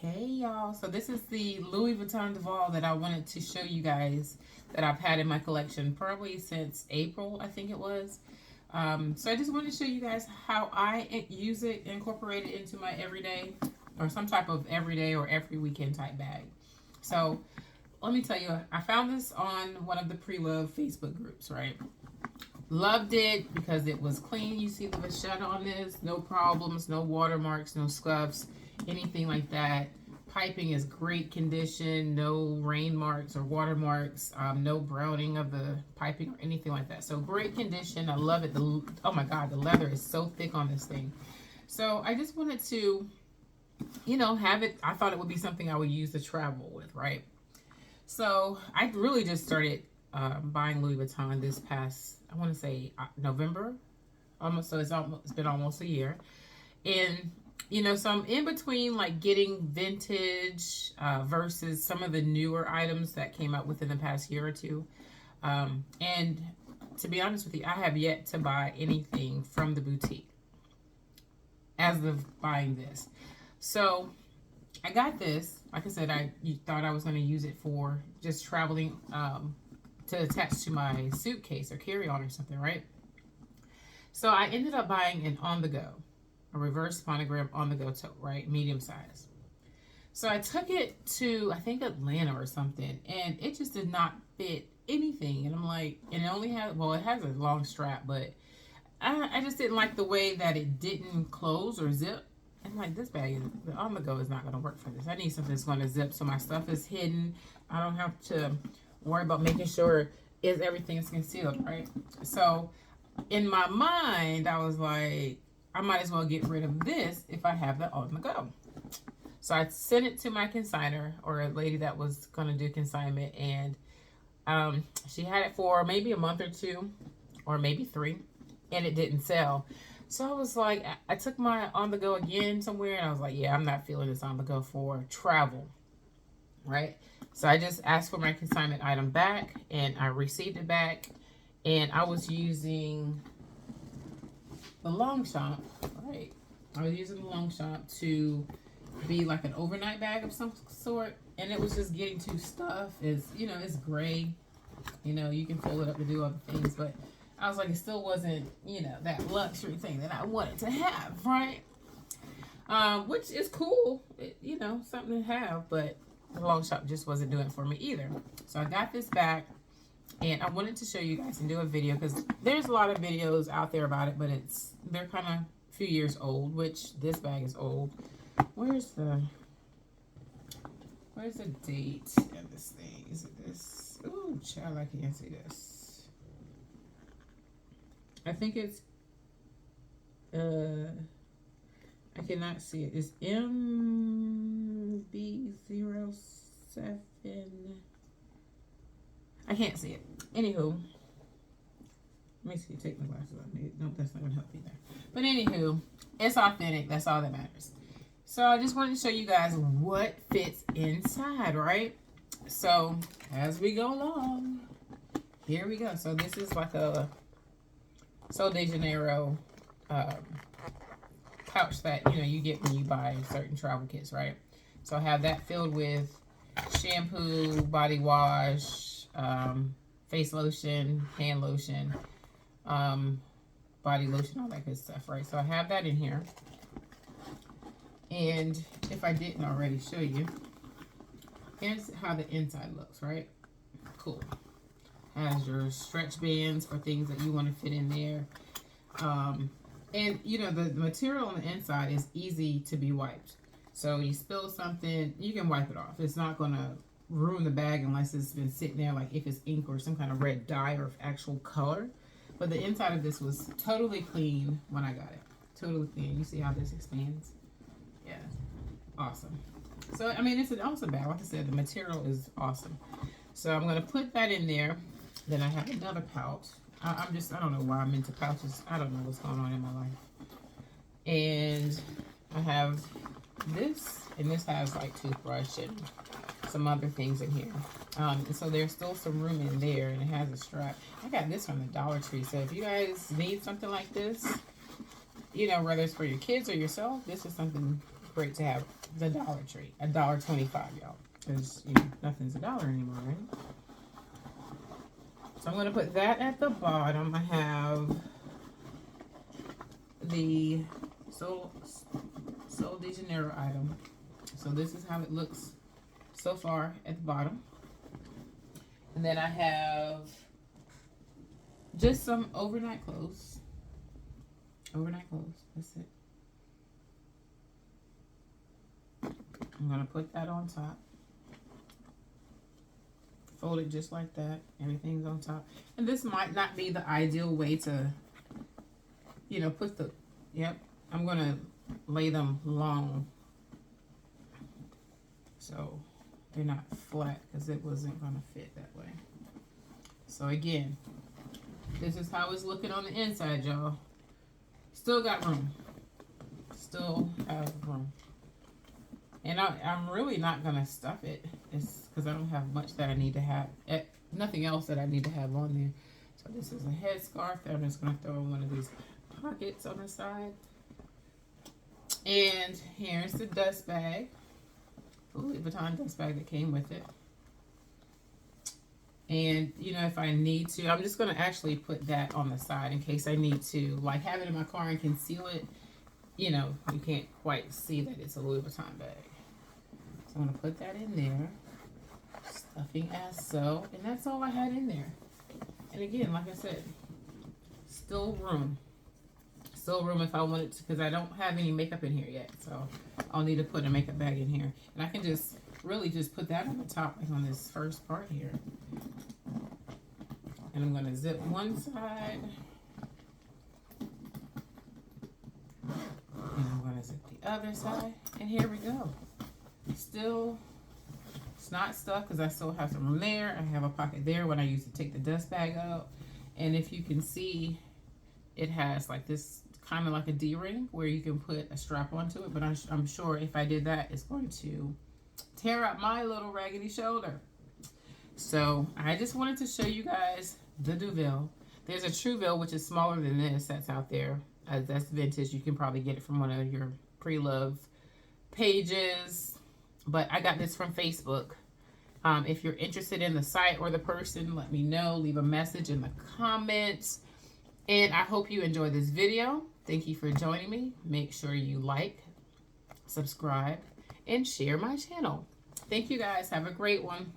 Hey y'all, so this is the Louis Vuitton Deauville that I wanted to show you guys that I've had in my collection probably since April, I think it was. So I just wanted to show you guys how I use it, incorporate it into my everyday or some type of everyday or every weekend type bag. So let me tell you, I found this on one of the pre-love Facebook groups, right? Loved it because it was clean. You see the vachetta on this, no problems, no watermarks, no scuffs, anything like that. Piping is great condition, no rain marks or watermarks, no browning of the piping or anything like that. So great condition. I love it. Oh my God, the leather is so thick on this thing. So I just wanted to, have it. I thought it would be something I would use to travel with, right? So I really just started buying Louis Vuitton this past, I want to say November, almost. So it's been almost a year, and so I'm in between like getting vintage versus some of the newer items that came out within the past year or two. And to be honest with you, I have yet to buy anything from the boutique as of buying this. So I got this. Like I said, I thought I was going to use it for just traveling to attach to my suitcase or carry-on or something, right? So I ended up buying an on-the-go, a reverse monogram on-the-go tote, right? Medium size. So I took it to, I think, Atlanta or something, and it just did not fit anything. And I'm like, and it only has, well, it has a long strap, but I just didn't like the way that it didn't close or zip. I'm like, this bag, the on-the-go is not going to work for this. I need something that's going to zip so my stuff is hidden. I don't have to worry about making sure everything is concealed, right? So in my mind, I was like, I might as well get rid of this if I have that on the go. So I sent it to my consignor, or a lady that was going to do consignment, and she had it for maybe a month or two, or maybe 3, and it didn't sell. So I was like, I took my on the go again somewhere, and I was like, yeah, I'm not feeling this on the go for travel, right? So I just asked for my consignment item back, and I received it back, and I was using the Longchamp, right? I was using the Longchamp to be like an overnight bag of some sort, and it was just getting too stuffed. It's gray. You can fold it up to do other things, but I was like, it still wasn't, that luxury thing that I wanted to have, right? Which is cool, something to have, but the Longchamp just wasn't doing it for me either. So I got this back, and I wanted to show you guys and do a video because there's a lot of videos out there about it, but they're kind of a few years old, which this bag is old. Where's the date of this thing? Is it this? Ooh, child, I can't see this. I think it's, I cannot see it. It's MB07. I can't see it. Anywho, let me see. Take my glasses off. Nope, that's not going to help either. But anywho, it's authentic. That's all that matters. So I just wanted to show you guys what fits inside, right? So as we go along, here we go. So this is like a Sol de Janeiro pouch that you get when you buy certain travel kits, right? So I have that filled with shampoo, body wash, face lotion, hand lotion, body lotion, all that good stuff, right? So I have that in here. And if I didn't already show you, here's how the inside looks, right? Cool. Has your stretch bands for things that you want to fit in there. And the material on the inside is easy to be wiped. So you spill something, you can wipe it off. It's not going to ruin the bag unless it's been sitting there, like if it's ink or some kind of red dye or actual color. But the inside of this was totally clean when I got it. Totally clean. You see how this expands? Yeah. Awesome. So, I mean, it's an awesome bag. Like I said, the material is awesome. So I'm going to put that in there. Then I have another pouch. I don't know why I'm into pouches. I don't know what's going on in my life. And I have this, and this has like toothbrush and some other things in here. And so there's still some room in there, and it has a strap. I got this from the Dollar Tree. So if you guys need something like this, whether it's for your kids or yourself, this is something great to have the Dollar Tree. $1.25, y'all. Because, you know, nothing's $1 anymore, right? So I'm going to put that at the bottom. I have the Sol de Janeiro item. So this is how it looks so far at the bottom. And then I have just some overnight clothes. Overnight clothes. That's it. I'm going to put that on top. Fold it just like that. Everything's on top. And this might not be the ideal way to, you know, put the, yep. I'm going to lay them long. So they're not flat because it wasn't going to fit that way. So again, this is how it's looking on the inside, y'all. Still got room. Still have room. And I'm really not going to stuff it. It's because I don't have much that I need to have. Nothing else that I need to have on there. So this is a headscarf that I'm just going to throw in one of these pockets on the side. And here's the dust bag. Louis Vuitton dust bag that came with it. And, you know, if I need to, I'm just going to actually put that on the side in case I need to, like, have it in my car and conceal it. You know, you can't quite see that it's a Louis Vuitton bag. So I'm going to put that in there. Stuffing as so. And that's all I had in there. And again, like I said, still room. Still room if I wanted to, because I don't have any makeup in here yet. So I'll need to put a makeup bag in here. And I can just really just put that on the top, like on this first part here. And I'm going to zip one side. And I'm going to zip the other side. And here we go. Still, it's not stuck because I still have some room there. I have a pocket there when I used to take the dust bag out. And if you can see, it has like this kind of like a D-ring where you can put a strap onto it. But I'm sure if I did that, it's going to tear up my little raggedy shoulder. So I just wanted to show you guys the Deauville. There's a Trouville, which is smaller than this, that's out there. That's vintage. You can probably get it from one of your pre-loved pages. But I got this from Facebook. If you're interested in the site or the person, let me know. Leave a message in the comments. And I hope you enjoy this video. Thank you for joining me. Make sure you like, subscribe, and share my channel. Thank you guys. Have a great one.